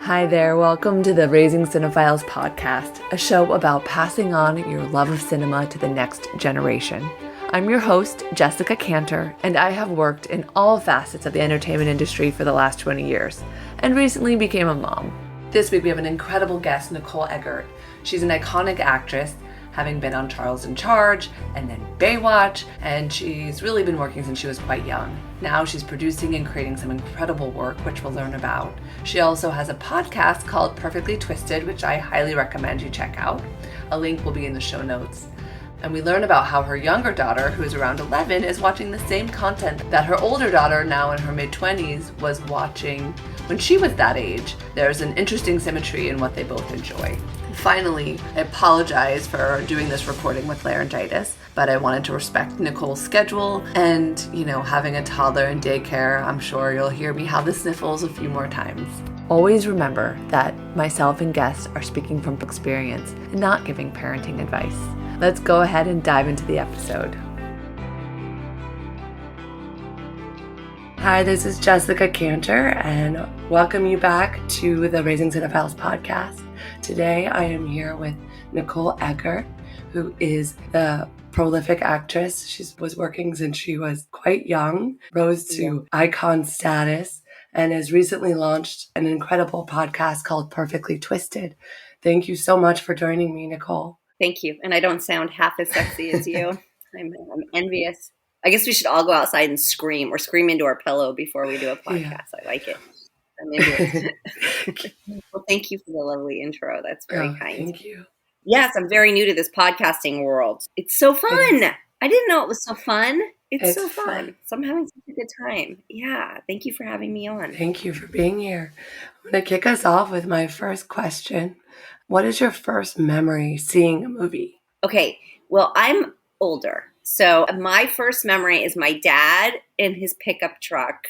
Hi there, welcome to the Raising Cinephiles Podcast, a show about passing on your love of cinema to the next generation. I'm your host, Jessica Kantor, and I have worked in all facets of the entertainment industry for the last 20 years, and recently became a mom. This week we have an incredible guest, Nicole Eggert. She's an iconic actress, having been on Charles in Charge and then Baywatch, and she's really been working since she was quite young. Now she's producing and creating some incredible work, which we'll learn about. She also has a podcast called Perfectly Twisted, which I highly recommend you check out. A link will be in the show notes. And we learn about how her younger daughter, who is around 11, is watching the same content that her older daughter, now in her mid-20s, was watching when she was that age. There's an interesting symmetry in what they both enjoy. Finally, I apologize for doing this recording with laryngitis, but I wanted to respect Nicole's schedule and, having a toddler in daycare, I'm sure you'll hear me have the sniffles a few more times. Always remember that myself and guests are speaking from experience and not giving parenting advice. Let's go ahead and dive into the episode. Hi, this is Jessica Kantor, and welcome you back to the Raising Cinephiles Podcast. Today I am here with Nicole Eggert, who is the prolific actress. She was working since she was quite young, rose to icon status, and has recently launched an incredible podcast called Perfectly Twisted. Thank you so much for joining me, Nicole. Thank you. And I don't sound half as sexy as you. I'm envious. I guess we should all go outside and scream or scream into our pillow before we do a podcast. Yeah. I like it. I'm into it. Well, thank you for the lovely intro. That's very kind. Thank you. Yes, I'm very new to this podcasting world. It's so fun. I didn't know it was so fun. It's so fun. So I'm having such a good time. Yeah. Thank you for having me on. Thank you for being here. I'm going to kick us off with my first question. What is your first memory seeing a movie? Okay. Well, I'm older. So my first memory is my dad in his pickup truck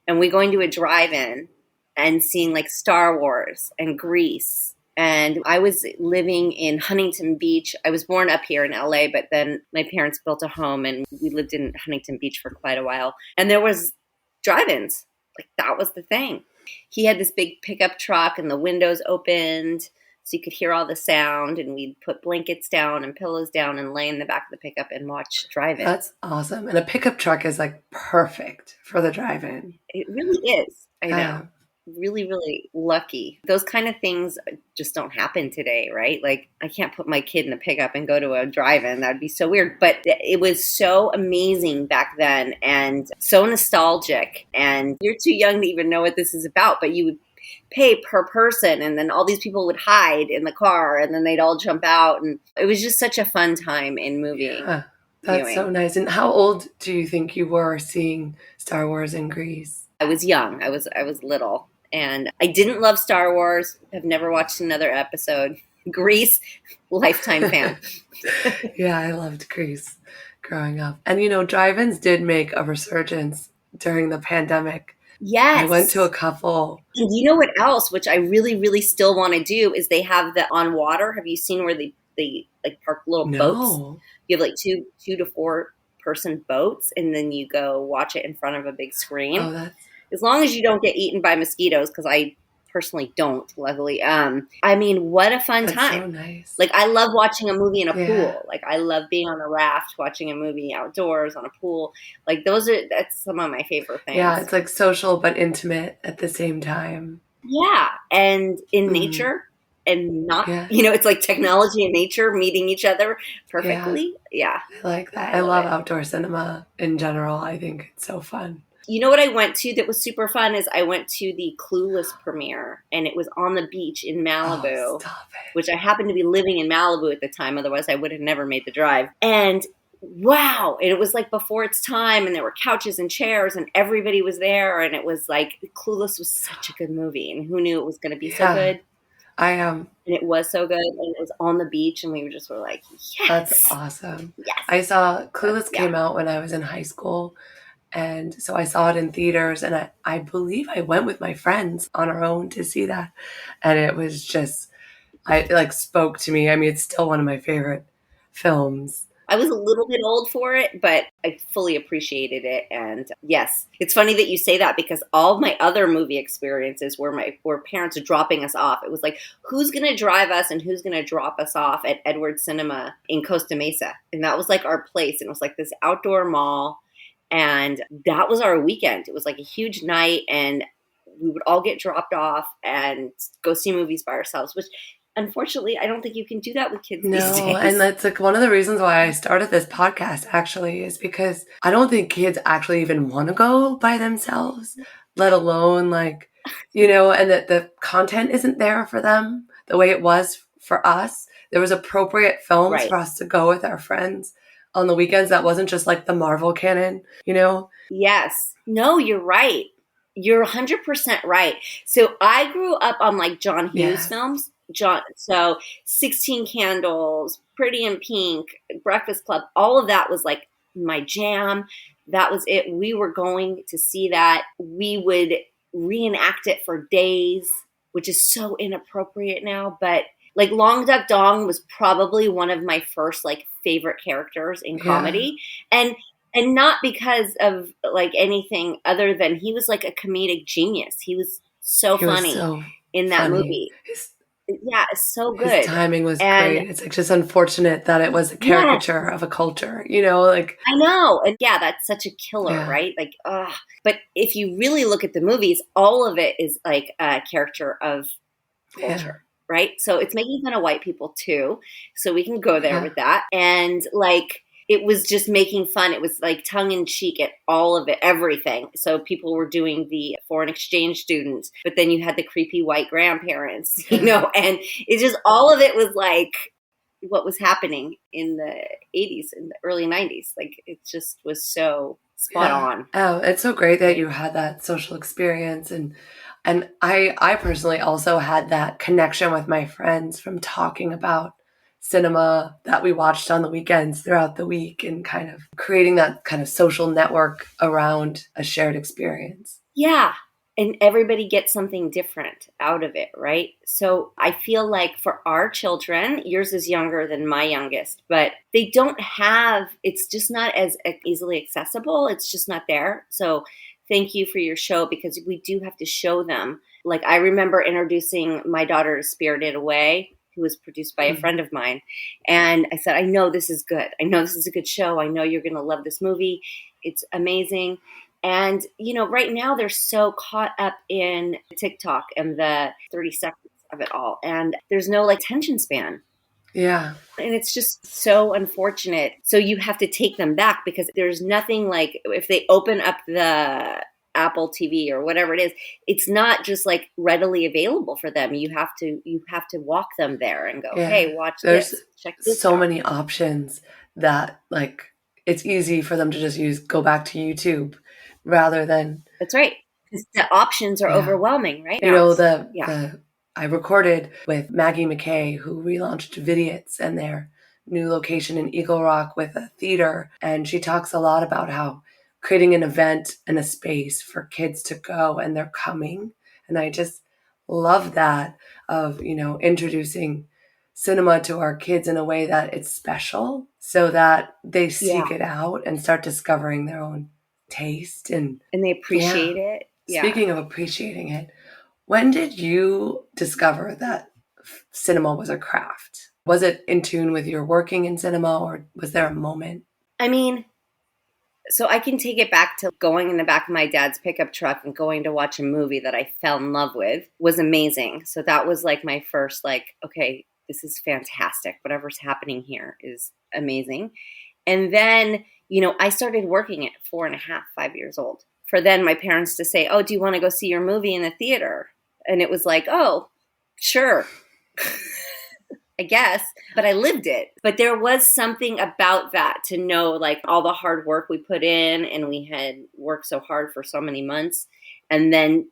and we going to a drive-in and seeing like Star Wars and Grease. And I was living in Huntington Beach. I was born up here in LA, but then my parents built a home and we lived in Huntington Beach for quite a while. And there was drive-ins. Like that was the thing. He had this big pickup truck and the windows opened so you could hear all the sound, and we'd put blankets down and pillows down and lay in the back of the pickup and watch drive-in. That's awesome. And a pickup truck is like perfect for the drive-in. It really is. I know. Really, really lucky. Those kind of things just don't happen today, right? Like I can't put my kid in a pickup and go to a drive-in. That would be so weird. But it was so amazing back then and so nostalgic. And you're too young to even know what this is about, but you would pay per person, and then all these people would hide in the car, and then they'd all jump out, and it was just such a fun time in movie. Yeah, that's so nice. And how old do you think you were seeing Star Wars and Grease? I was young. I was little, and I didn't love Star Wars. I've never watched another episode. Grease, lifetime fan. Yeah, I loved Grease growing up. And drive-ins did make a resurgence during the pandemic. Yes. I went to a couple. And you know what else, which I really, really still want to do, is they have the on water. Have you seen where they like park little boats? You have like two to 4 person boats, and then you go watch it in front of a big screen. Oh, as long as you don't get eaten by mosquitoes, because I personally don't, luckily. I mean, what a fun time. So nice. Like, I love watching a movie in a pool. Like, I love being on a raft, watching a movie outdoors on a pool. Like, that's some of my favorite things. Yeah, it's like social but intimate at the same time. Yeah, and in nature and not, it's like technology and nature meeting each other perfectly. Yeah. I like that. I love outdoor cinema in general. I think it's so fun. You know what I went to that was super fun is I went to the Clueless premiere, and it was on the beach in Malibu, which I happened to be living in Malibu at the time. Otherwise, I would have never made the drive. And wow, and it was like before its time, and there were couches and chairs, and everybody was there, and it was like Clueless was such a good movie, and who knew it was going to be so good? And it was so good, and it was on the beach, and we were like, yes. That's awesome. Yes. I saw Clueless came out when I was in high school. And so I saw it in theaters, and I believe I went with my friends on our own to see that. And it was just, it spoke to me. I mean, it's still one of my favorite films. I was a little bit old for it, but I fully appreciated it. And yes, it's funny that you say that because all of my other movie experiences were parents dropping us off. It was like, who's going to drive us and who's going to drop us off at Edward Cinema in Costa Mesa? And that was like our place. And it was like this outdoor mall. And that was our weekend. It was like a huge night and we would all get dropped off and go see movies by ourselves, which unfortunately, I don't think you can do that with kids these days. No, and that's like one of the reasons why I started this podcast actually is because I don't think kids actually even want to go by themselves, let alone like, and that the content isn't there for them the way it was for us. There was appropriate films for us to go with our friends on the weekends. That wasn't just like the Marvel canon, Yes. No, you're right. You're 100% right. So I grew up on like John Hughes films. So 16 Candles, Pretty in Pink, Breakfast Club, all of that was like my jam. That was it. We were going to see that. We would reenact it for days, which is so inappropriate now. But like Long Duck Dong was probably one of my first like favorite characters in comedy. And not because of like anything other than he was like a comedic genius. He was so funny in that movie. Yeah, it's so good. His timing was great. It's like just unfortunate that it was a caricature of a culture, like. I know. And yeah, that's such a killer, right? Like, but if you really look at the movies, all of it is like a character of culture, right? So it's making fun of white people too. So we can go there with that. And like, it was just making fun. It was like tongue in cheek at all of it, everything. So people were doing the foreign exchange students, but then you had the creepy white grandparents, and it's just all of it was like what was happening in the 80s and the early 90s. Like it just was so spot on. Oh, it's so great that you had that social experience. And I personally also had that connection with my friends from talking about cinema that we watched on the weekends throughout the week and kind of creating that kind of social network around a shared experience. Yeah. And everybody gets something different out of it, right? So I feel like for our children, yours is younger than my youngest, but they don't have, it's just not as easily accessible. It's just not there. So thank you for your show because we do have to show them. Like I remember introducing my daughter to Spirited Away, who was produced by a friend of mine. And I said, I know this is good. I know this is a good show. I know you're going to love this movie. It's amazing. And, right now they're so caught up in TikTok and the 30 seconds of it all. And there's no like attention span. Yeah. And it's just so unfortunate. So you have to take them back because there's nothing like if they open up the Apple TV or whatever it is, it's not just like readily available for them. You have to walk them there and go, hey, watch this. Check this so out. Many options that like it's easy for them to just go back to YouTube rather than. That's right. The options are overwhelming, right? I recorded with Maggie McKay, who relaunched Vidiots and their new location in Eagle Rock with a theater. And she talks a lot about how creating an event and a space for kids to go and they're coming. And I just love that of, introducing cinema to our kids in a way that it's special so that they seek it out and start discovering their own taste and they appreciate it. Yeah. Speaking of appreciating it, when did you discover that cinema was a craft? Was it in tune with your working in cinema or was there a moment? I mean, so I can take it back to going in the back of my dad's pickup truck and going to watch a movie that I fell in love with was amazing. So that was like my first okay, this is fantastic. Whatever's happening here is amazing. And then, I started working at 4.5, 5 years old. For then my parents to say, oh, do you want to go see your movie in the theater? And it was like, oh, sure. I guess, but I lived it. But there was something about that to know like all the hard work we put in and we had worked so hard for so many months and then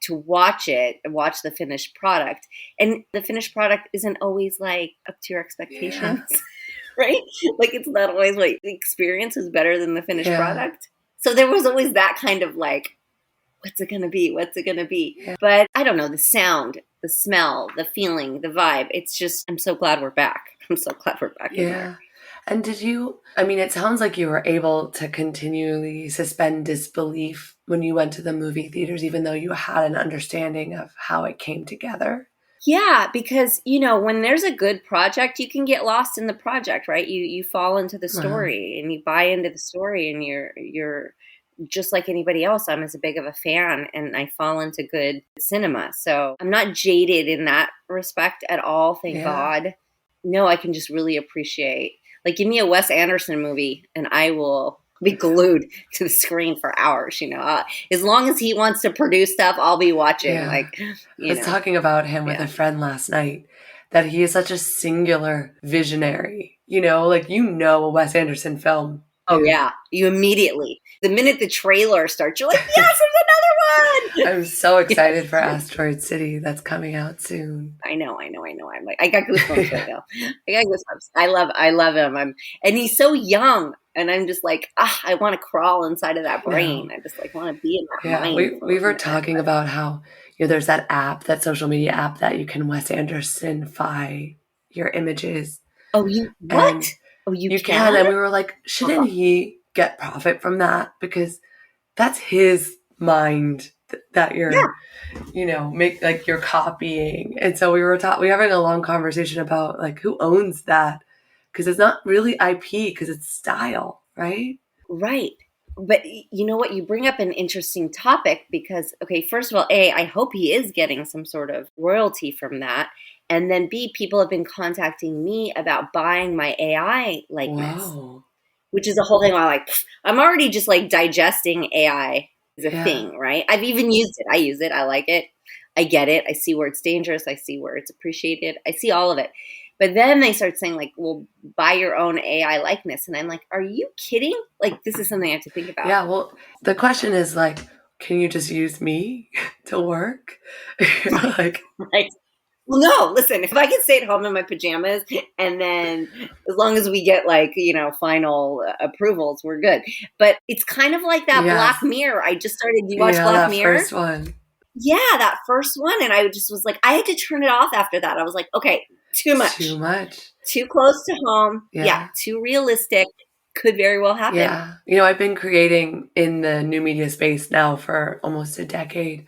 to watch it and watch the finished product. And the finished product isn't always like up to your expectations, right? Like it's not always like the experience is better than the finished product. So there was always that kind of like, what's it going to be? What's it going to be? Yeah. But I don't know, the sound, the smell, the feeling, the vibe. It's just, I'm so glad we're back. I'm so glad we're back. Yeah. And it sounds like you were able to continually suspend disbelief when you went to the movie theaters, even though you had an understanding of how it came together. Yeah, because, when there's a good project, you can get lost in the project, right? You fall into the story and you buy into the story, and you're just like anybody else. I'm as big of a fan, and I fall into good cinema. So I'm not jaded in that respect at all, thank God. No, I can just really appreciate, like, give me a Wes Anderson movie and I will be glued to the screen for hours, as long as he wants to produce stuff, I'll be watching. I was talking about him with a friend last night, that he is such a singular visionary, a Wes Anderson film. Oh yeah, you immediately, the minute the trailer starts, you're like, yes, there's another one. I'm so excited for Asteroid City that's coming out soon. I know. I'm like, I got goosebumps right now. I got goosebumps. I love him. And he's so young, and I'm just like, I want to crawl inside of that brain. No. I just like want to be in that mind. We were talking about how there's that social media app that you can Wes Anderson-fy your images. Oh, what? You can, and we were like, shouldn't he get profit from that? Because that's his mind that you're, make like you're copying. And so we were having a long conversation about like who owns that, because it's not really IP, because it's style, right? Right. But you know what? You bring up an interesting topic because, okay, first of all, A, I hope he is getting some sort of royalty from that. And then B, people have been contacting me about buying my AI likeness, which is a whole thing. I'm already just like digesting AI as a thing, right? I've even used it. I use it. I like it. I get it. I see where it's dangerous. I see where it's appreciated. I see all of it. But then they start saying like, well, buy your own AI likeness. And I'm like, are you kidding? Like, this is something I have to think about. Yeah. Well, the question is like, can you just use me to work? Like, right. Well, no, listen, if I can stay at home in my pajamas and then as long as we get like, final approvals, we're good. But it's kind of like that Black Mirror. I just started, do you watch Black Mirror? First one. Yeah, that first one. And I just was like, I had to turn it off after that. I was like, okay, too much. Too close to home. Yeah. Too realistic. Could very well happen. Yeah. I've been creating in the new media space now for almost a decade.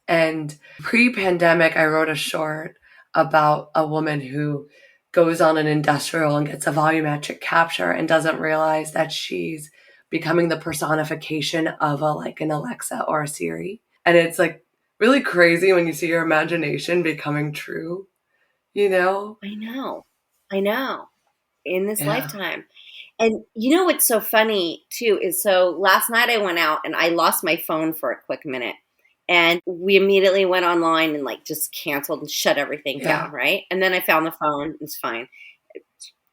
And pre-pandemic, I wrote a short about a woman who goes on an industrial and gets a volumetric capture and doesn't realize that she's becoming the personification of an Alexa or a Siri. And it's like really crazy when you see your imagination becoming true, I know. In this lifetime. And what's so funny too is, so last night I went out and I lost my phone for a quick minute. And we immediately went online and like just canceled and shut everything down, right? And then I found the phone. It's fine. I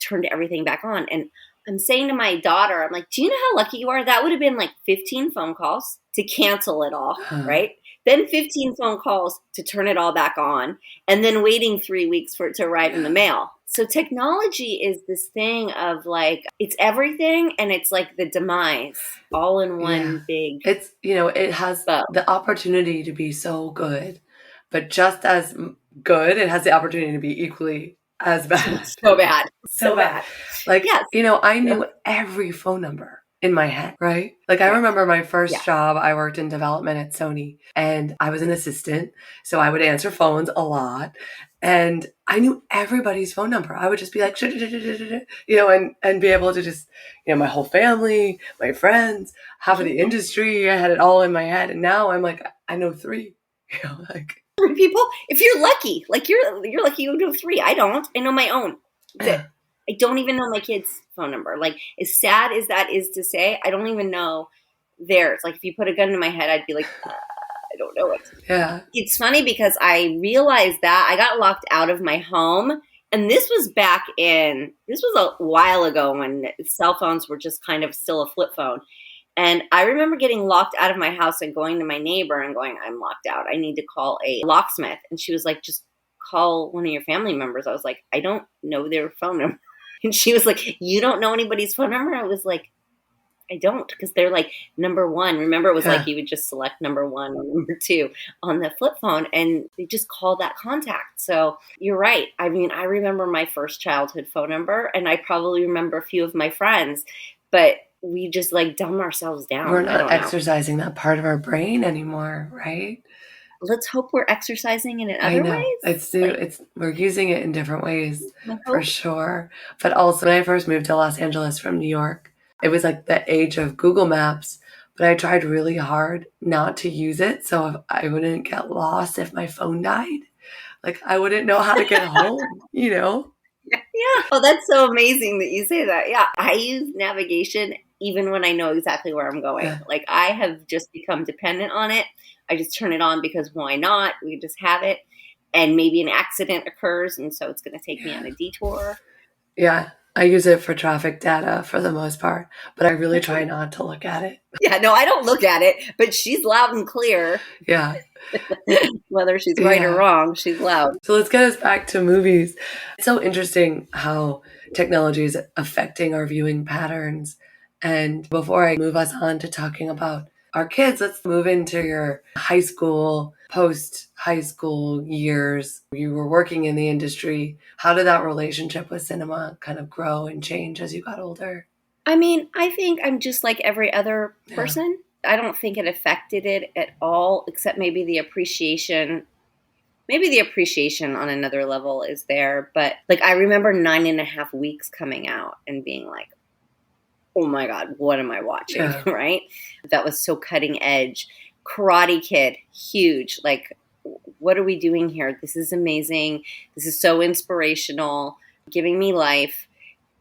turned everything back on. And I'm saying to my daughter, I'm like, do you know how lucky you are? That would have been like 15 phone calls to cancel it all, right? Then 15 phone calls to turn it all back on. And then waiting 3 weeks for it to arrive in the mail. So technology is this thing of like, it's everything and it's like the demise all in one big. It's, it has the opportunity to be so good, but just as good, it has the opportunity to be equally as bad. So bad. So bad. Like, I knew every phone number in my head, right? Like I remember my first job, I worked in development at Sony and I was an assistant. So I would answer phones a lot. And I knew everybody's phone number. I would just be like, and be able to just, my whole family, my friends, half of the industry, I had it all in my head. And now I'm like, I know 3, like 3 people. If you're lucky, like you're lucky you know 3. I don't. I know my own. I don't even know my kid's phone number. Like as sad as that is to say, I don't even know theirs. Like if you put a gun to my head, I'd be like, I don't know it. Yeah. It's funny because I realized that I got locked out of my home. And this was a while ago when cell phones were just kind of still a flip phone. And I remember getting locked out of my house and going to my neighbor and going, I'm locked out. I need to call a locksmith. And she was like, just call one of your family members. I was like, I don't know their phone number. And she was like, you don't know anybody's phone number? I was like, I don't, because they're like number one. Remember, it was Yeah. like you would just select number one or number two on the flip phone, and they just called that contact. So you're right. I mean, I remember my first childhood phone number, and I probably remember a few of my friends, but we just like dumb ourselves down. We're I not don't know. exercising that part of our brain anymore, right? Let's hope we're exercising it in I other know. ways. Like, We're using it in different ways I for hope. sure. But also when I first moved to Los Angeles from New York, it was like the age of Google Maps, but I tried really hard not to use it so I wouldn't get lost if my phone died. Like I wouldn't know how to get home, you know? Yeah. Oh, that's so amazing that you say that. Yeah. I use navigation even when I know exactly where I'm going. Yeah. Like, I have just become dependent on it. I just turn it on because why not? We just have it. And maybe an accident occurs, and so it's going to take me on a detour. Yeah. I use it for traffic data for the most part, but I really try not to look at it. Yeah, no, I don't look at it, but she's loud and clear. Yeah. Whether she's right or wrong, she's loud. So let's get us back to movies. It's so interesting how technology is affecting our viewing patterns. And before I move us on to talking about our kids, let's move into your high school, post-high school years. You were working in the industry. How did that relationship with cinema kind of grow and change as you got older? I mean, I think I'm just like every other person. I don't think it affected it at all, except maybe the appreciation. Maybe the appreciation on another level is there. But like, I remember 9.5 Weeks coming out and being like, oh my God, what am I watching? Yeah. Right? That was so cutting edge. Karate Kid, huge. Like, what are we doing here? This is amazing. This is so inspirational, giving me life.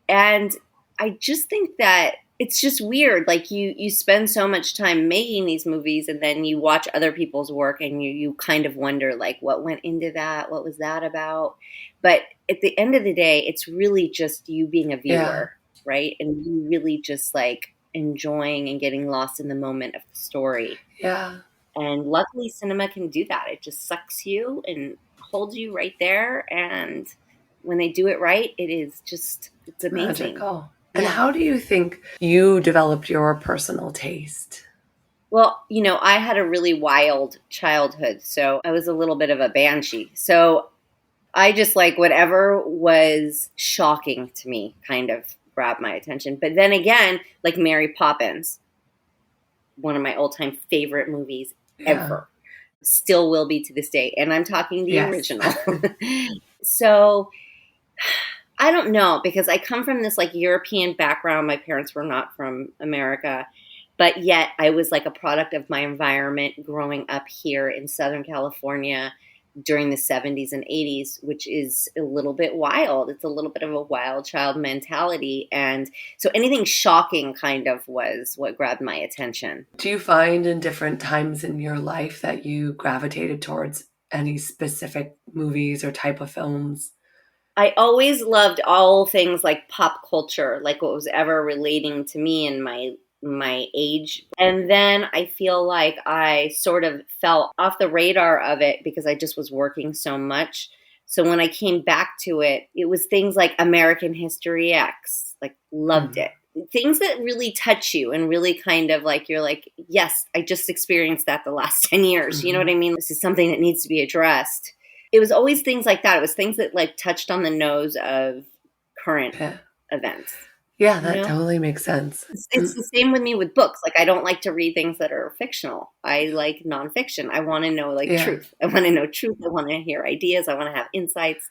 And I just think that it's just weird. Like, you spend so much time making these movies, and then you watch other people's work, and you kind of wonder, like, what went into that? What was that about? But at the end of the day, it's really just you being a viewer, right? And you really just like enjoying and getting lost in the moment of the story. Yeah. And luckily, cinema can do that. It just sucks you and holds you right there. And when they do it right, it's amazing. Magical. And how do you think you developed your personal taste? Well, I had a really wild childhood, so I was a little bit of a banshee. So I just like whatever was shocking to me kind of grabbed my attention. But then again, like Mary Poppins, one of my all-time favorite movies ever. Still will be to this day. And I'm talking the original. So I don't know, because I come from this like European background. My parents were not from America, but yet I was like a product of my environment growing up here in Southern California during the 70s and 80s, which is a little bit wild. It's a little bit of a wild child mentality. And so anything shocking kind of was what grabbed my attention. Do you find in different times in your life that you gravitated towards any specific movies or type of films? I always loved all things like pop culture, like what was ever relating to me and my age. And then I feel like I sort of fell off the radar of it because I just was working so much. So when I came back to it, it was things like American History X, like loved it. Things that really touch you and really kind of like, you're like, yes, I just experienced that the last 10 years. You know what I mean? This is something that needs to be addressed. It was always things like that. It was things that like touched on the nose of current events. Yeah, that totally makes sense. It's the same with me with books. Like, I don't like to read things that are fictional. I like nonfiction. I want to know truth. I want to know truth. I want to hear ideas. I want to have insights.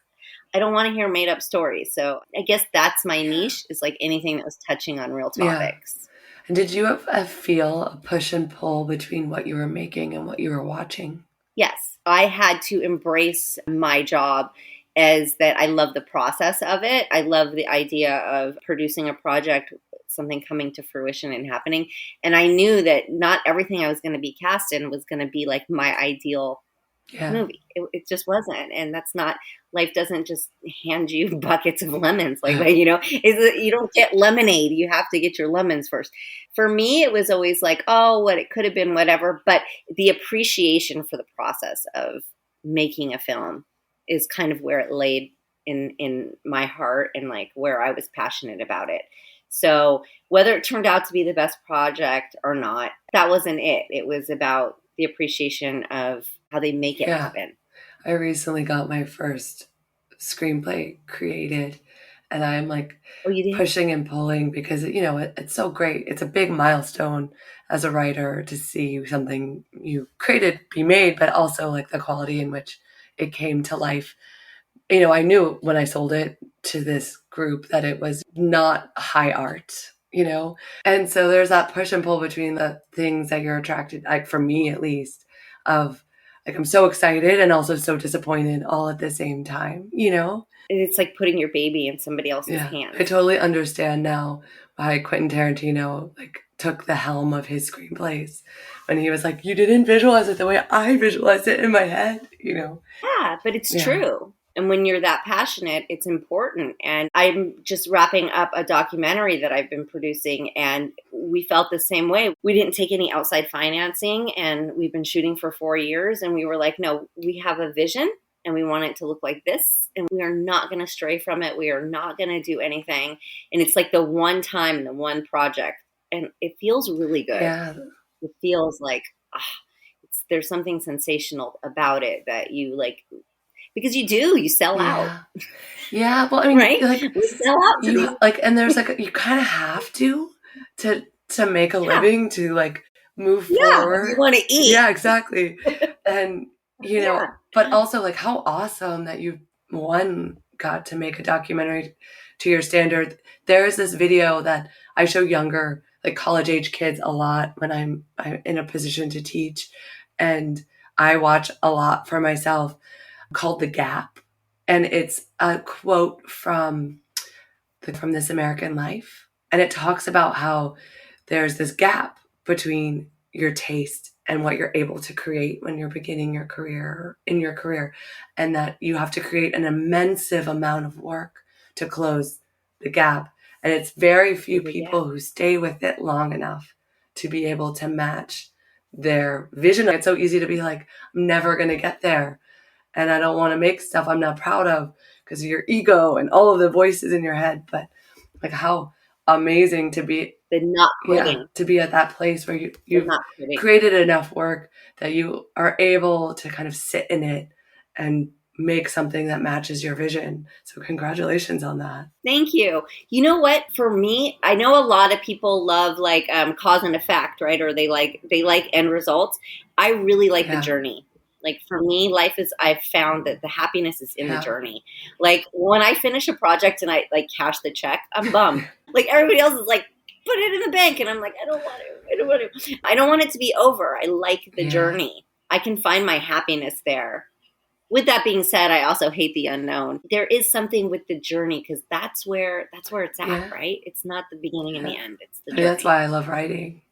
I don't want to hear made up stories. So I guess that's my niche, is like anything that was touching on real topics. Yeah. And did you feel a push and pull between what you were making and what you were watching? Yes. I had to embrace my job as that I love the process of it. I love the idea of producing a project, something coming to fruition and happening. And I knew that not everything I was going to be cast in was going to be like my ideal movie. It just wasn't. And that's not, life doesn't just hand you buckets of lemons. Like, you don't get lemonade. You have to get your lemons first. For me, it was always like, oh, what it could have been, whatever. But the appreciation for the process of making a film is kind of where it laid in my heart and like where I was passionate about it. So whether it turned out to be the best project or not, that wasn't it. It was about the appreciation of how they make it happen. I recently got my first screenplay created, and I'm like pushing and pulling because, it's so great. It's a big milestone as a writer to see something you created be made, but also like the quality in which it came to life. I knew when I sold it to this group that it was not high art, And so there's that push and pull between the things that you're attracted, like for me at least, of like I'm so excited and also so disappointed all at the same time, It's like putting your baby in somebody else's hands. I totally understand now why Quentin Tarantino took the helm of his screenplays when he was like, you didn't visualize it the way I visualized it in my head, Yeah, but it's true. And when you're that passionate, it's important. And I'm just wrapping up a documentary that I've been producing, and we felt the same way. We didn't take any outside financing, and we've been shooting for 4 years. And we were like, no, we have a vision and we want it to look like this. And we are not going to stray from it. We are not going to do anything. And it's like the one time and the one project. And it feels really good. Yeah. It feels like there's something sensational about it that you like. Because you sell out. Yeah, well, I mean, right? We sell out to these. And there's you kind of have to make a living to move forward. You want to eat. Yeah, exactly. And but also how awesome that you got to make a documentary to your standard. There's this video that I show younger college age kids a lot when I'm in a position to teach, and I watch a lot for myself, called The Gap. And it's a quote from This American Life. And it talks about how there's this gap between your taste and what you're able to create when you're beginning your career, and that you have to create an immense amount of work to close the gap. And it's very few people who stay with it long enough to be able to match their vision. It's so easy to be like, I'm never going to get there. And I don't want to make stuff I'm not proud of because of your ego and all of the voices in your head. But how amazing to be to be at that place where you've created enough work that you are able to kind of sit in it and make something that matches your vision. So congratulations on that. Thank you. You know what? For me, I know a lot of people love cause and effect, right? Or they like end results. I really like the journey. For me, I've found that the happiness is in the journey. When I finish a project and I cash the check, I'm bummed. Everybody else is put it in the bank. And I'm like, I don't want to. I don't want it to be over. I like the journey. I can find my happiness there. With that being said, I also hate the unknown. There is something with the journey because that's where it's at, right? It's not the beginning and the end. It's the journey. That's why I love writing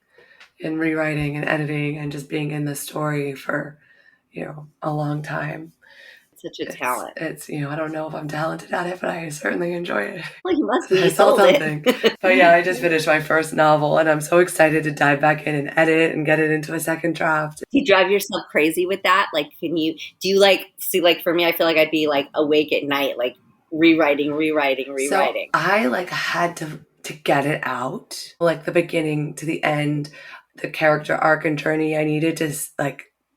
and rewriting and editing and just being in the story for a long time. Such a talent. It's I don't know if I'm talented at it, but I certainly enjoy it. Well, you must be. I sold something. But I just finished my first novel, and I'm so excited to dive back in and edit and get it into a second draft. Do you drive yourself crazy with that? Do you for me, I feel like I'd be awake at night, rewriting. So I had to get it out, the beginning to the end, the character arc and journey. I needed to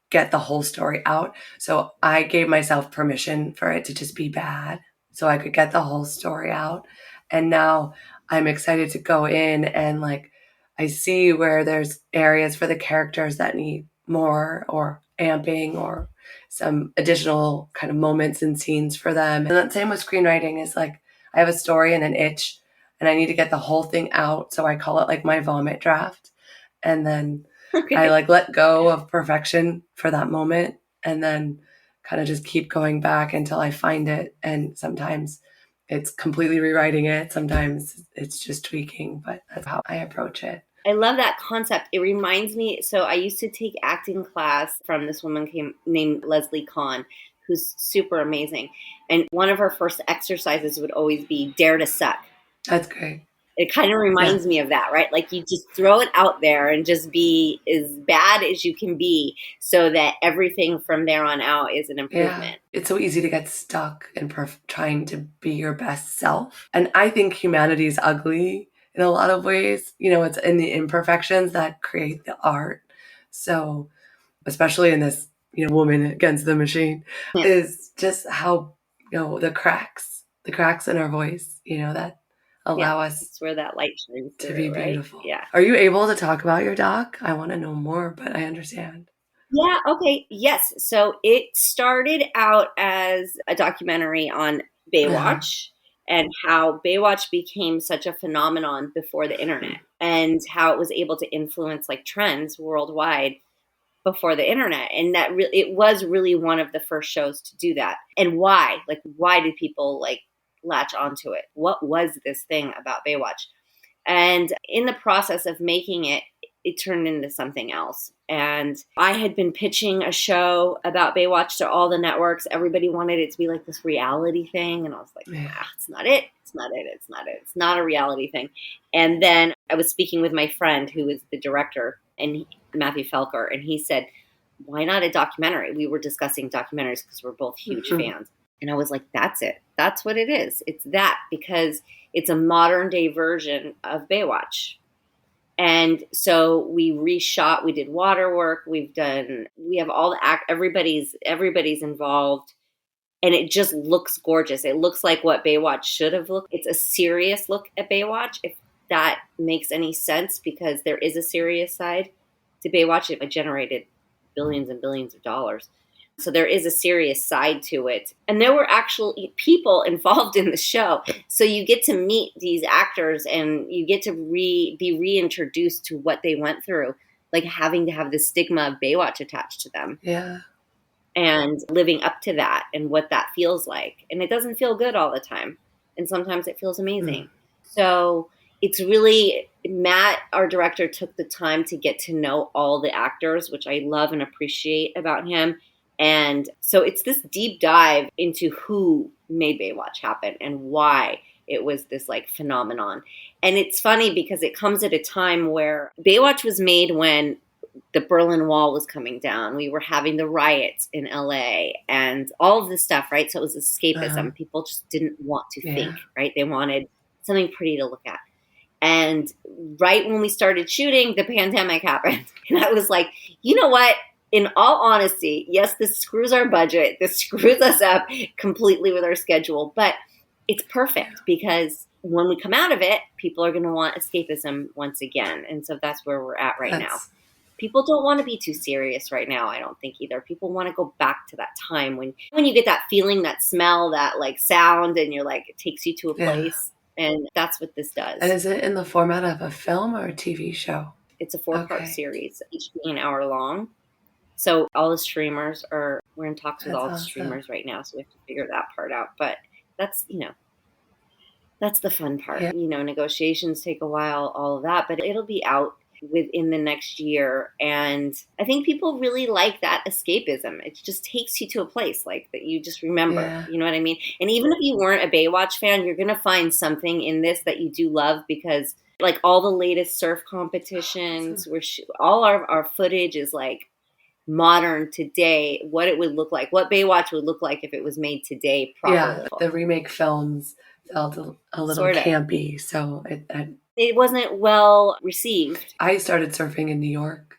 get the whole story out. So I gave myself permission for it to just be bad so I could get the whole story out. And now I'm excited to go in and I see where there's areas for the characters that need more or amping or some additional kind of moments and scenes for them. And that same with screenwriting is I have a story and an itch and I need to get the whole thing out. So I call it my vomit draft. And then I let go of perfection for that moment and then kind of just keep going back until I find it. And sometimes it's completely rewriting it. Sometimes it's just tweaking, but that's how I approach it. I love that concept. It reminds me, so I used to take acting class from this woman named Leslie Kahn, who's super amazing. And one of her first exercises would always be dare to suck. That's great. It kind of reminds me of that, right? You just throw it out there and just be as bad as you can be so that everything from there on out is an improvement. Yeah. It's so easy to get stuck in trying to be your best self. And I think humanity is ugly in a lot of ways. It's in the imperfections that create the art. So especially in this, woman against the machine, is just how, the cracks in our voice, that allow us it's where that light shines to through, be right? beautiful. Yeah. Are you able to talk about your doc? I want to know more, but I understand. Yeah, okay. Yes. So it started out as a documentary on Baywatch and how Baywatch became such a phenomenon before the internet and how it was able to influence like trends worldwide before the internet. And that it was really one of the first shows to do that. And why? Like, why did people like latch onto it? What was this thing about Baywatch? And in the process of making it, it turned into something else. And I had been pitching a show about Baywatch to all the networks. Everybody wanted it to be like this reality thing. And I was like, it's not it. It's not it. It's not it. It's not a reality thing. And then I was speaking with my friend who is the director, and Matthew Felker, and he said, why not a documentary? We were discussing documentaries because we're both huge fans. And I was like, that's it. That's what it is. It's that, because it's a modern day version of Baywatch. And so we reshot, we did water work, we have all the everybody's involved, and it just looks gorgeous. It looks like what Baywatch should have looked. It's a serious look at Baywatch, if that makes any sense, because there is a serious side to Baywatch. It generated billions and billions of dollars. So there is a serious side to it. And there were actually people involved in the show. So you get to meet these actors and you get to be reintroduced to what they went through, like having to have the stigma of Baywatch attached to them. Yeah. And living up to that and what that feels like. And it doesn't feel good all the time. And sometimes it feels amazing. So it's really, Matt, our director, took the time to get to know all the actors, which I love and appreciate about him. And so it's this deep dive into who made Baywatch happen and why it was this like phenomenon. And it's funny because it comes at a time where Baywatch was made when the Berlin Wall was coming down. We were having the riots in LA and all of this stuff, right? So it was escapism. People just didn't want to think, right? They wanted something pretty to look at. And right when we started shooting, the pandemic happened. And I was like, you know what? In all honesty, yes, this screws our budget. This screws us up completely with our schedule. But it's perfect because when we come out of it, people are going to want escapism once again. And so that's where we're at now. People don't want to be too serious right now, I don't think either. People want to go back to that time when you get that feeling, that smell, that like sound, and you're like, it takes you to a place. And that's what this does. And is it in the format of a film or a TV show? It's a 4-part series, each being an hour long. So all the streamers we're in talks with all the streamers right now. So we have to figure that part out. But that's, that's the fun part. Yeah. Negotiations take a while, all of that, but it'll be out within the next year. And I think people really like that escapism. It just takes you to a place like that you just remember, you know what I mean? And even if you weren't a Baywatch fan, you're going to find something in this that you do love, because like all the latest surf competitions, all our footage is like modern today, what it would look like, what Baywatch would look like if it was made today properly. Yeah, the remake films felt a little campy, so it wasn't well received. I started surfing in New York,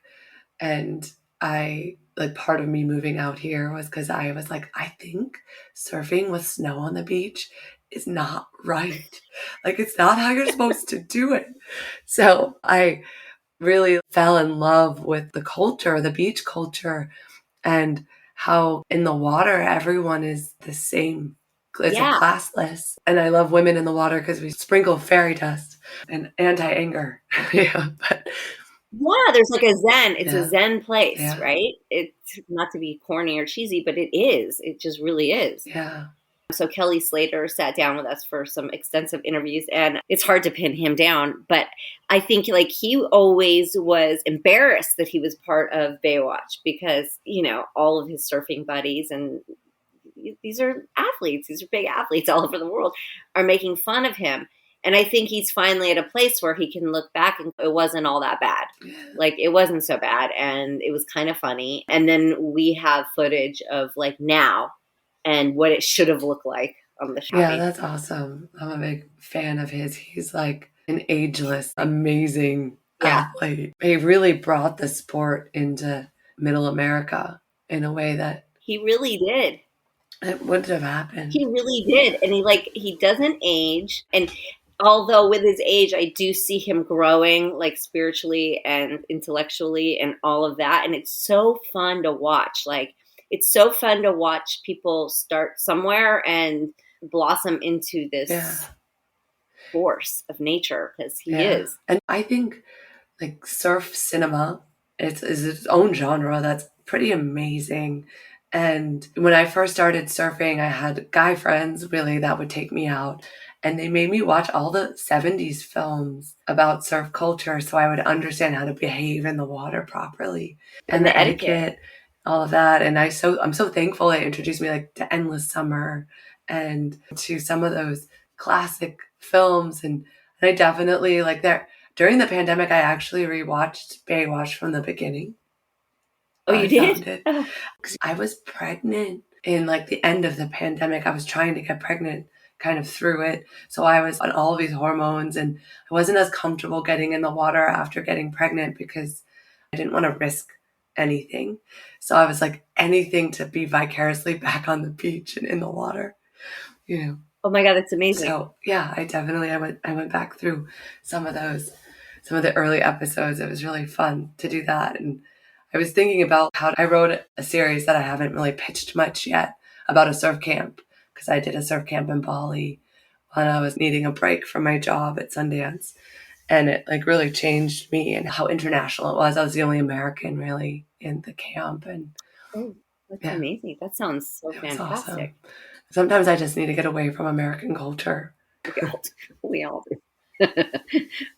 and part of me moving out here was because I was like, I think surfing with snow on the beach is not right. Like, it's not how you're supposed to do it. So I really fell in love with the culture, the beach culture, and how in the water, everyone is the same. It's a classless. And I love women in the water because we sprinkle fairy dust and anti-anger. There's like a zen. It's a zen place, right? It's not to be corny or cheesy, but it is. It just really is. Yeah. So Kelly Slater sat down with us for some extensive interviews, and it's hard to pin him down. But I think like he always was embarrassed that he was part of Baywatch because, all of his surfing buddies, and these are athletes, these are big athletes all over the world, are making fun of him. And I think he's finally at a place where he can look back and it wasn't all that bad. Like, it wasn't so bad. And it was kind of funny. And then we have footage of like now and what it should have looked like on the show. Yeah, that's awesome. I'm a big fan of his. He's like an ageless, amazing Yeah. athlete. He really brought the sport into Middle America in a way that He really did. it wouldn't have happened. He really did. And he doesn't age. And although with his age, I do see him growing like spiritually and intellectually and all of that. And it's so fun to watch. Like, it's so fun to watch people start somewhere and blossom into this force of nature, because he is. And I think like surf cinema is its own genre that's pretty amazing. And when I first started surfing, I had guy friends really that would take me out, and they made me watch all the 70s films about surf culture so I would understand how to behave in the water properly and the etiquette, all of that. And I'm so thankful they introduced me like to Endless Summer and to some of those classic films. And I definitely like that. During the pandemic, I actually rewatched Baywatch from the beginning. Oh, you did? Because I was pregnant in like the end of the pandemic. I was trying to get pregnant kind of through it. So I was on all of these hormones, and I wasn't as comfortable getting in the water after getting pregnant because I didn't want to risk anything. So I was like, anything to be vicariously back on the beach and in the water, you know. Oh my God, that's amazing. So yeah, I went back through some of the early episodes. It was really fun to do that. And I was thinking about how I wrote a series that I haven't really pitched much yet about a surf camp, because I did a surf camp in Bali when I was needing a break from my job at Sundance. And it like really changed me and how international it was. I was the only American really in the camp. And that's amazing. That sounds so fantastic. Awesome. Sometimes I just need to get away from American culture. We all do.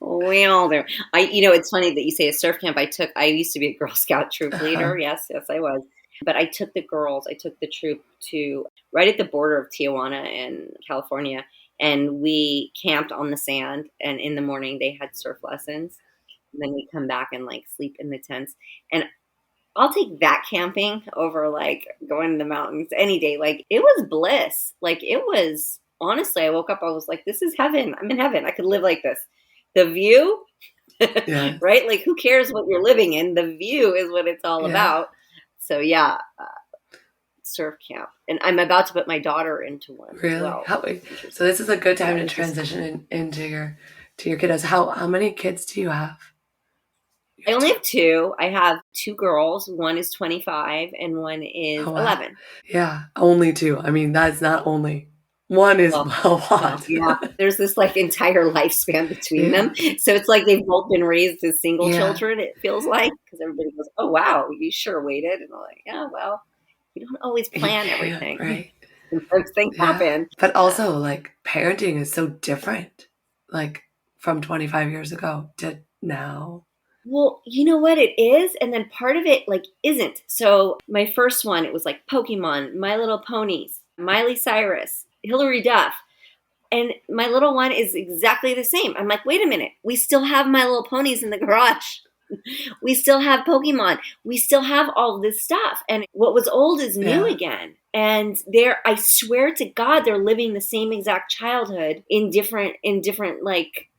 We all do. It's funny that you say a surf camp. I used to be a Girl Scout troop leader. Yes, I was. But I took the troop to right at the border of Tijuana and California, and we camped on the sand. And in the morning they had surf lessons, and then we come back and like sleep in the tents. And I'll take that camping over like going to the mountains any day. Like, it was bliss. Like, it was, honestly, I woke up, I was like, this is heaven. I'm in heaven. I could live like this. The view, right? Like, who cares what you're living in? The view is what it's all about. So surf camp. And I'm about to put my daughter into one. Really? Well. So this is a good time to transition into your kiddos. How many kids do you have? I only have two. I have two girls. One is 25 and one is 11. Yeah, only two. I mean, that's not only. One is a lot. Yeah, there's this like entire lifespan between them. So it's like they've both been raised as single children, it feels like, because everybody goes, oh, wow, you sure waited. And I'm like, yeah, well, you don't always plan everything. Right. Sometimes things happen. But also, like, parenting is so different, like, from 25 years ago to now. Well, you know what it is? And then part of it, like, isn't. So my first one, it was like Pokemon, My Little Ponies, Miley Cyrus, Hillary Duff. And my little one is exactly the same. I'm like, wait a minute. We still have My Little Ponies in the garage. We still have Pokemon. We still have all this stuff. And what was old is new again. And I swear to God, they're living the same exact childhood in different like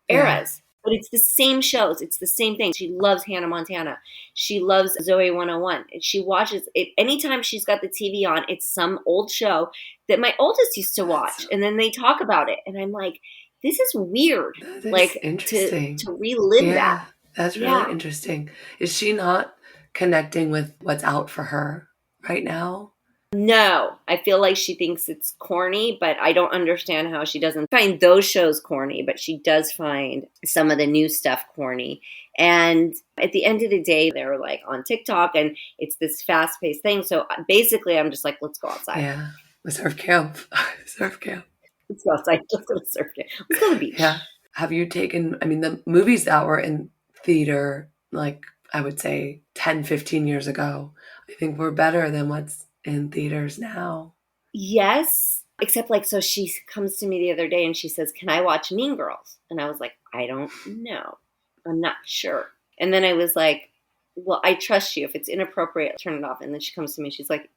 eras. But it's the same shows. It's the same thing. She loves Hannah Montana. She loves Zoe 101. And she watches it. Anytime she's got the TV on, it's some old show that my oldest used to watch. And then they talk about it. And I'm like, this is weird. Like, interesting. To relive that. That's really interesting. Is she not connecting with what's out for her right now? No, I feel like she thinks it's corny, but I don't understand how she doesn't find those shows corny, but she does find some of the new stuff corny. And at the end of the day, they're like on TikTok and it's this fast paced thing. So basically I'm just like, let's go outside. Yeah. Surf camp. Surf camp. Let's go outside. Let's go to surf camp. Let's go to the beach. Yeah. Have you taken, the movies that were in theater, like I would say 10, 15 years ago, I think were better than what's in theaters now. Yes. Except like, so she comes to me the other day and she says, can I watch Mean Girls? And I was like, I don't know. I'm not sure. And then I was like, well, I trust you. If it's inappropriate, turn it off. And then she comes to me. She's like,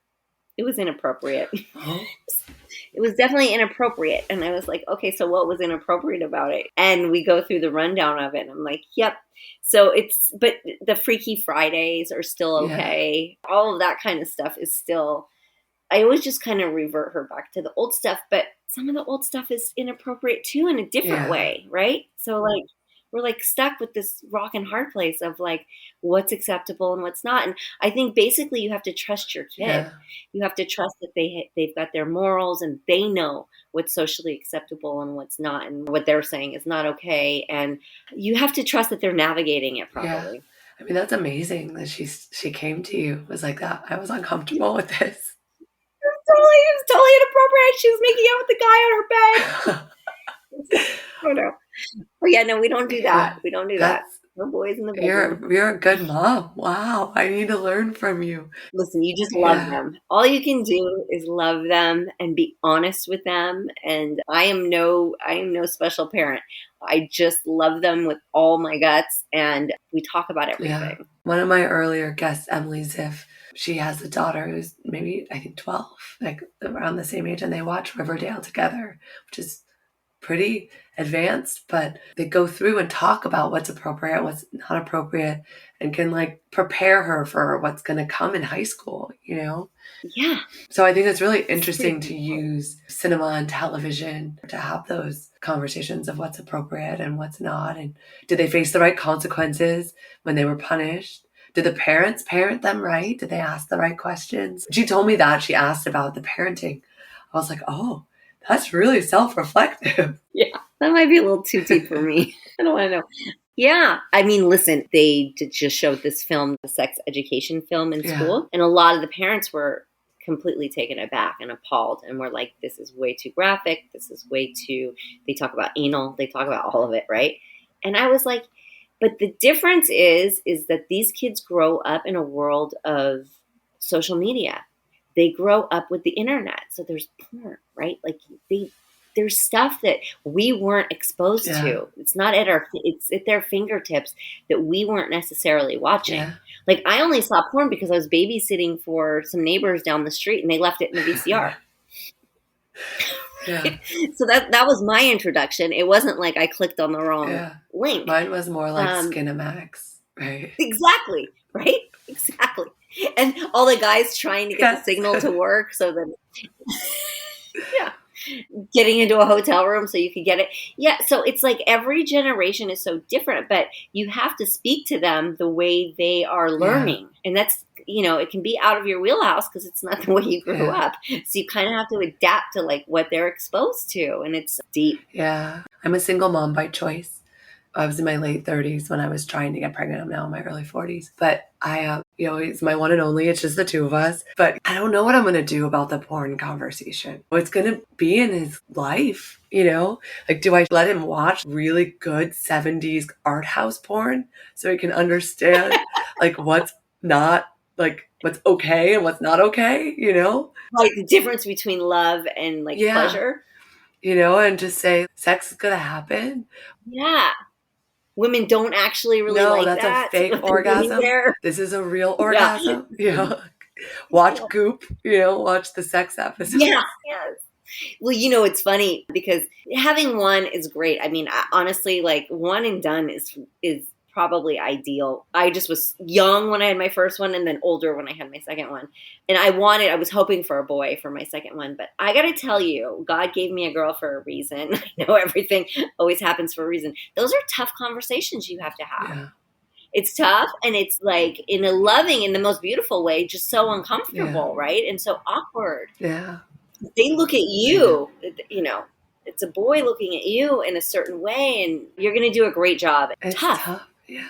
it was inappropriate. Oh. It it was definitely inappropriate. And I was like, okay, so what was inappropriate about it? And we go through the rundown of it. And I'm like, yep. So but the Freaky Fridays are still okay. Yeah. All of that kind of stuff is still, I always just kind of revert her back to the old stuff, but some of the old stuff is inappropriate too in a different way, right? So like, we're like stuck with this rock and hard place of like what's acceptable and what's not. And I think basically you have to trust your kid. Yeah. You have to trust that they've got their morals and they know what's socially acceptable and what's not, and what they're saying is not okay. And you have to trust that they're navigating it properly. Yeah. I mean, that's amazing that she came to you, was like that. I was uncomfortable with this. It was totally inappropriate. She was making out with the guy on her bed. Oh no. Oh yeah, no, we don't do that. Yeah, we don't do that. No boys in the bedroom. You're a good mom. Wow, I need to learn from you. Listen, you just love them. All you can do is love them and be honest with them. And I am no special parent. I just love them with all my guts, and we talk about everything. Yeah. One of my earlier guests, Emily Ziff, she has a daughter who's maybe, I think, 12, like around the same age, and they watch Riverdale together, which is pretty advanced, but they go through and talk about what's appropriate, what's not appropriate, and can like prepare her for what's going to come in high school, you know? Yeah. So I think it's really interesting to use cinema and television to have those conversations of what's appropriate and what's not. And did they face the right consequences when they were punished? Did the parents parent them right? Did they ask the right questions? She told me that she asked about the parenting. I was like, oh, that's really self-reflective. Yeah, that might be a little too deep for me. I don't want to know. Yeah. I mean, listen, they just showed this film, the sex education film in school. And a lot of the parents were completely taken aback and appalled and were like, this is way too graphic. This is way too, they talk about anal. They talk about all of it, right? And I was like, but the difference is that these kids grow up in a world of social media. They grow up with the internet. So there's porn, right? Like there's stuff that we weren't exposed to. It's not it's at their fingertips that we weren't necessarily watching. Yeah. Like I only saw porn because I was babysitting for some neighbors down the street and they left it in the VCR. Yeah. So that was my introduction. It wasn't like I clicked on the wrong link. Mine was more like Skinamax, right? Exactly. Right? Exactly. And all the guys trying to get the signal to work so that, getting into a hotel room so you could get it. Yeah. So it's like every generation is so different, but you have to speak to them the way they are learning. And that's, it can be out of your wheelhouse because it's not the way you grew up. So you kind of have to adapt to like what they're exposed to. And it's deep. Yeah. I'm a single mom by choice. I was in my late 30s when I was trying to get pregnant. I'm now in my early 40s. But I, it's my one and only. It's just the two of us. But I don't know what I'm going to do about the porn conversation. It's going to be in his life, Like, do I let him watch really good 70s art house porn so he can understand, like, what's not, like, what's okay and what's not okay, Like the difference between love and, like, pleasure? And just say, sex is going to happen. Yeah. Women don't actually really like that. No, that's a fake orgasm. This is a real orgasm. Watch Goop, watch the sex episode. Yeah. Yes. Well, it's funny because having one is great. I mean, honestly, like one and done is probably ideal. I just was young when I had my first one and then older when I had my second one. And I was hoping for a boy for my second one. But I got to tell you, God gave me a girl for a reason. I know everything always happens for a reason. Those are tough conversations you have to have. Yeah. It's tough. And it's like in a loving, in the most beautiful way, just so uncomfortable, right? And so awkward. Yeah. They look at you, it's a boy looking at you in a certain way and you're going to do a great job. It's tough. Yeah.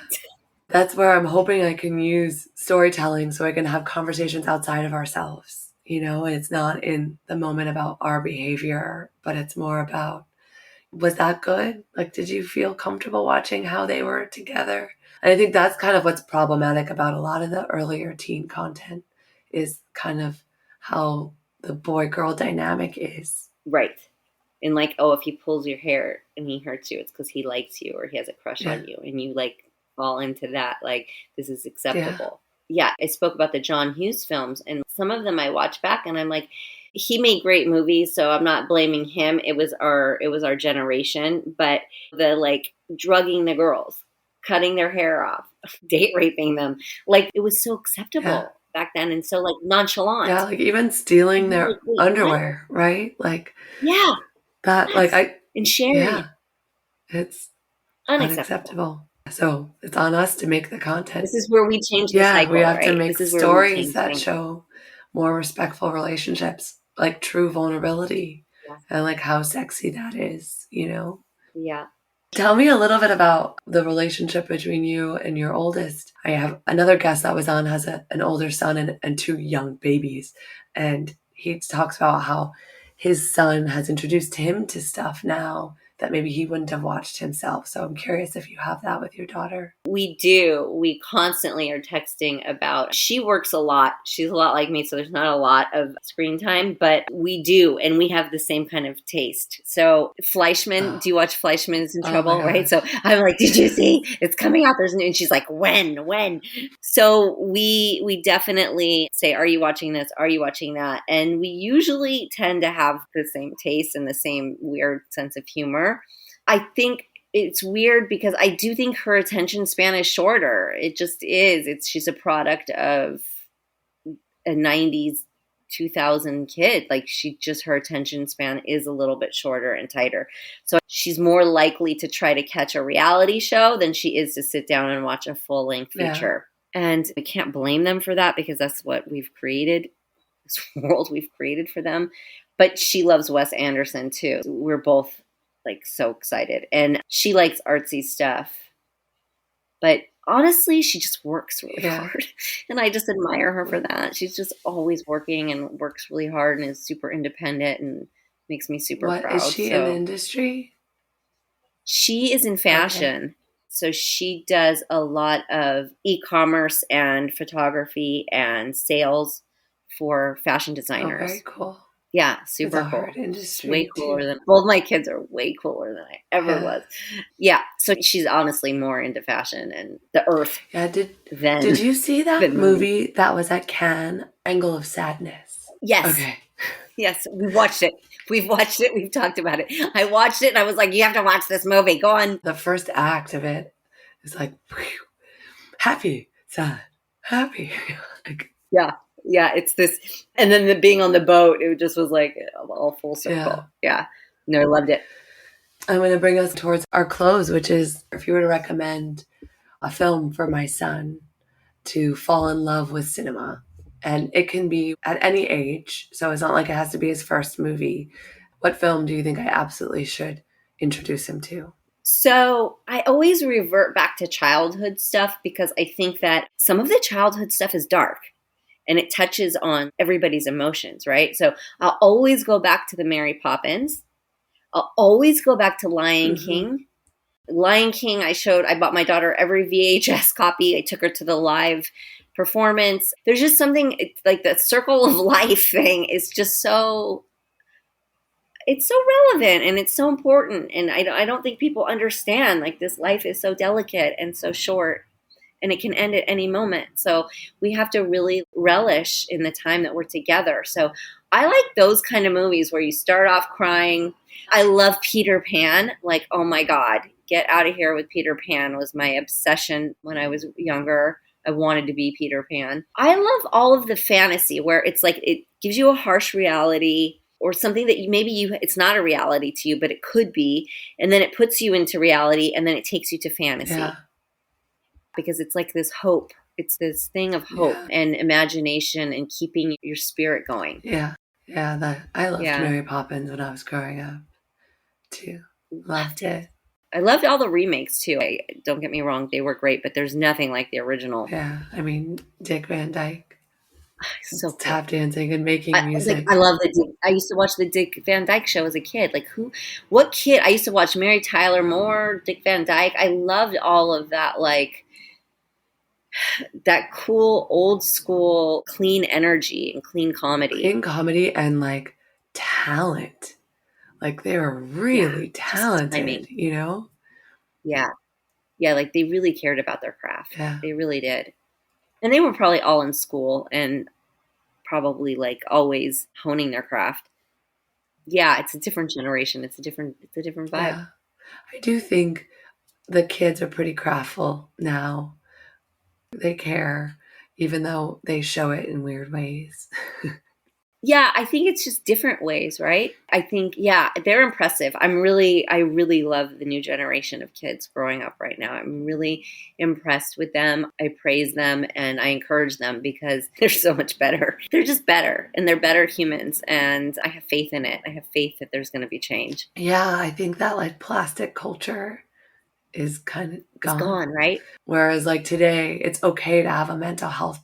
That's where I'm hoping I can use storytelling so I can have conversations outside of ourselves, and it's not in the moment about our behavior, but it's more about, was that good? Like, did you feel comfortable watching how they were together? And I think that's kind of what's problematic about a lot of the earlier teen content is kind of how the boy-girl dynamic is. Right. And like, oh, if he pulls your hair and he hurts you, it's because he likes you or he has a crush on you. And you like fall into that, like, this is acceptable. Yeah. I spoke about the John Hughes films and some of them I watch back and I'm like, He made great movies, so I'm not blaming him. It was our generation, but the like drugging the girls, cutting their hair off, date raping them, like it was so Yeah. acceptable back then and so like nonchalant. Yeah, like even stealing Like, their wait, what? underwear, right? Like Yeah, that, like yes. And sharing, yeah, it's unacceptable. unacceptable. So it's on us to make the content. This is where we change the Yeah, we cycle, have to right? make This is where we stories change that things. show more respectful relationships, like true vulnerability Yeah. and like how sexy that is, you know? Yeah. Tell me a little bit about the relationship between you and your oldest. I have another guest that was on has an older son and two young babies. And he talks about how his son has introduced him to stuff now that maybe he wouldn't have watched himself. So I'm curious if you have that with your daughter. We do. We constantly are texting about, she works a lot. She's a lot like me, so there's not a lot of screen time, but we do. And we have the same kind of taste. So Fleischman, do you watch Fleischman is in Trouble? Right. So I'm like, did you see it's coming out? There's new. And she's like, when? So we definitely say, are you watching this? Are you watching that? And we usually tend to have the same taste and the same weird sense of humor. I think it's weird because I do think her attention span is shorter. It just is. She's a product of a 90s, 2000 kid. Like her attention span is a little bit shorter and tighter. So she's more likely to try to catch a reality show than she is to sit down and watch a full length feature. Yeah. And I can't blame them for that because that's what we've created, this world we've created for them. But she loves Wes Anderson too. We're both like so excited. And she likes artsy stuff. But honestly, she just works really hard. And I just admire her for that. She's just always working and works really hard and is super independent and makes me super proud. Is she in the industry? She is in fashion. Okay. So she does a lot of e-commerce and photography and sales for fashion designers. Oh, very cool. Yeah, super cool. Hard industry way cooler than both my kids are way cooler than I ever was. Yeah, so she's honestly more into fashion and the earth. Yeah, did you see that movie that was at Cannes, Angle of Sadness? Yes. Okay. Yes, we watched it. We've watched it. We've talked about it. I watched it and I was like, you have to watch this movie. Go on. The first act of it is like, whew, happy, sad, happy. Like, yeah. Yeah, it's this. And then the being on the boat, it just was like all full circle. Yeah. No, I loved it. I'm going to bring us towards our close, which is if you were to recommend a film for my son to fall in love with cinema, and it can be at any age, so it's not like it has to be his first movie. What film do you think I absolutely should introduce him to? So I always revert back to childhood stuff because I think that some of the childhood stuff is dark. And it touches on everybody's emotions, right? So I'll always go back to the Mary Poppins. I'll always go back to Lion King. Lion King, I bought my daughter every VHS copy. I took her to the live performance. There's just something like the circle of life thing is just so, it's so relevant and it's so important. And I don't think people understand like this life is so delicate and so short. And it can end at any moment. So we have to really relish in the time that we're together. So I like those kind of movies where you start off crying. I love Peter Pan. Like, oh my God, Get Out of Here with Peter Pan was my obsession when I was younger. I wanted to be Peter Pan. I love all of the fantasy where it's like it gives you a harsh reality or something that it's not a reality to you, but it could be. And then it puts you into reality and then it takes you to fantasy. Yeah. Because it's like this hope. It's this thing of hope and imagination and keeping your spirit going. Yeah. Yeah. I loved Mary Poppins when I was growing up too. Loved it. I loved all the remakes too. Don't get me wrong. They were great, but there's nothing like the original. Yeah. I mean, Dick Van Dyke. So tap dancing and making music. I love I used to watch the Dick Van Dyke Show as a kid. Like what kid? I used to watch Mary Tyler Moore, Dick Van Dyke. I loved all of that. Like, that cool old school clean energy and clean comedy and like talent. Like they were really talented, you know? Yeah. Like they really cared about their craft. Yeah. They really did. And they were probably all in school and probably like always honing their craft. Yeah, it's a different generation. It's a different vibe. Yeah. I do think the kids are pretty craftful now. They care, even though they show it in weird ways. Yeah, I think it's just different ways, right? I think, yeah, they're impressive. I really love the new generation of kids growing up right now. I'm really impressed with them. I praise them and I encourage them because they're so much better. They're just better and they're better humans. And I have faith in it. I have faith that there's going to be change. Yeah, I think that like plastic culture is kind of gone. It's gone, right? Whereas like today, it's okay to have a mental health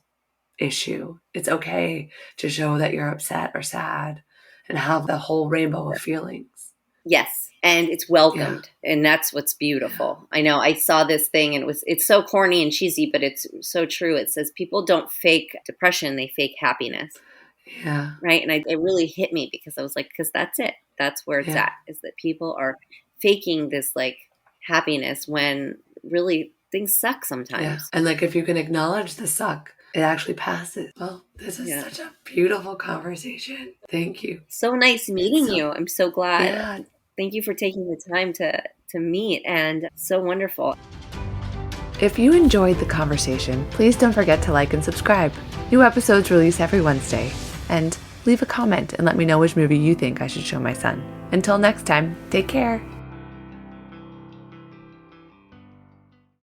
issue. It's okay to show that you're upset or sad and have the whole rainbow of feelings. Yes. And it's welcomed. Yeah. And that's what's beautiful. Yeah. I know I saw this thing and it's so corny and cheesy, but it's so true. It says people don't fake depression, they fake happiness. Yeah. Right. And it really hit me because I was like, because that's it. That's where it's at, is that people are faking this like happiness when really things suck sometimes. Yeah. And like if you can acknowledge the suck, it actually passes. Well, this is such a beautiful conversation. Thank you. So nice meeting you. I'm so glad. Yeah. Thank you for taking the time to meet, and so wonderful. If you enjoyed the conversation, please don't forget to like and subscribe. New episodes release every Wednesday. And leave a comment and let me know which movie you think I should show my son. Until next time, take care.